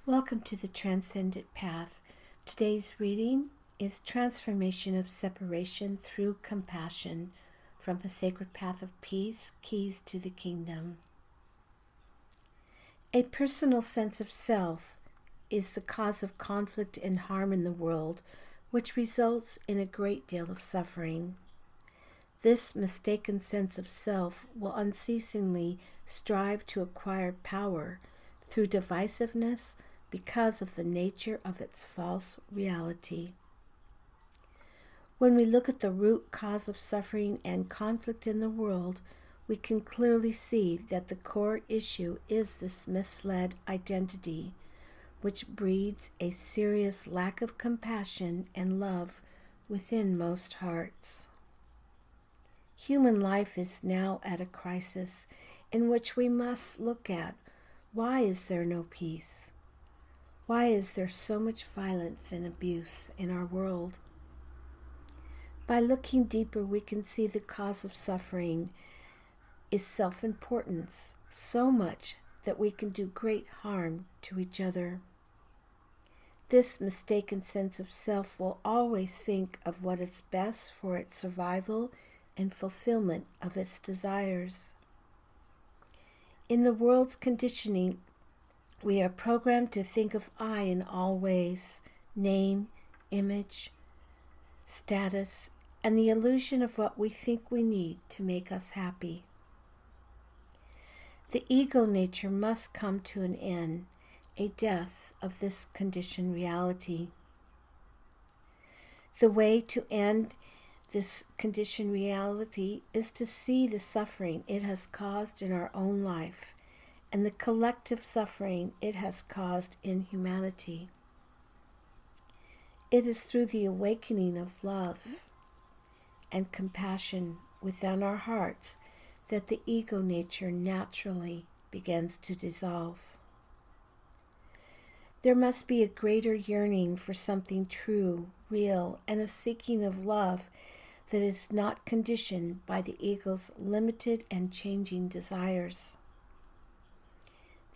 Welcome to the Transcendent Path. Today's reading is Transformation of Separation Through Compassion from the Sacred Path of Peace, Keys to the Kingdom. A personal sense of self is the cause of conflict and harm in the world, which results in a great deal of suffering. This mistaken sense of self will unceasingly strive to acquire power through divisiveness, because of the nature of its false reality. When we look at the root cause of suffering and conflict in the world, we can clearly see that the core issue is this misled identity, which breeds a serious lack of compassion and love within most hearts. Human life is now at a crisis in which we must look at why is there no peace? Why is there so much violence and abuse in our world? By looking deeper, we can see the cause of suffering is self-importance, so much that we can do great harm to each other. This mistaken sense of self will always think of what is best for its survival and fulfillment of its desires. In the world's conditioning, we are programmed to think of I in all ways: name, image, status, and the illusion of what we think we need to make us happy. The ego nature must come to an end, a death of this conditioned reality. The way to end this conditioned reality is to see the suffering it has caused in our own life and the collective suffering it has caused in humanity. It is through the awakening of love and compassion within our hearts that the ego nature naturally begins to dissolve. There must be a greater yearning for something true, real, and a seeking of love that is not conditioned by the ego's limited and changing desires.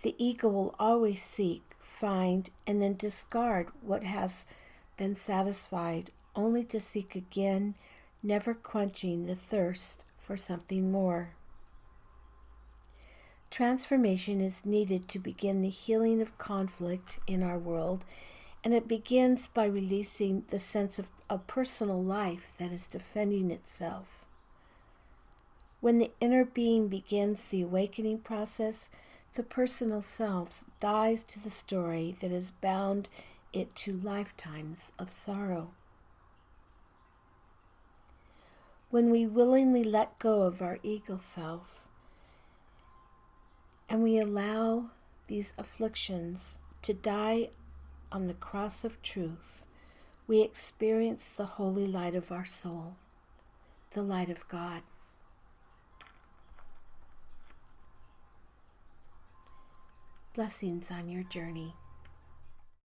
The ego will always seek, find, and then discard what has been satisfied, only to seek again, never quenching the thirst for something more. Transformation is needed to begin the healing of conflict in our world, and it begins by releasing the sense of a personal life that is defending itself. When the inner being begins the awakening process, the personal self dies to the story that has bound it to lifetimes of sorrow. When we willingly let go of our ego self and we allow these afflictions to die on the cross of truth, we experience the holy light of our soul, the light of God. Blessings on your journey.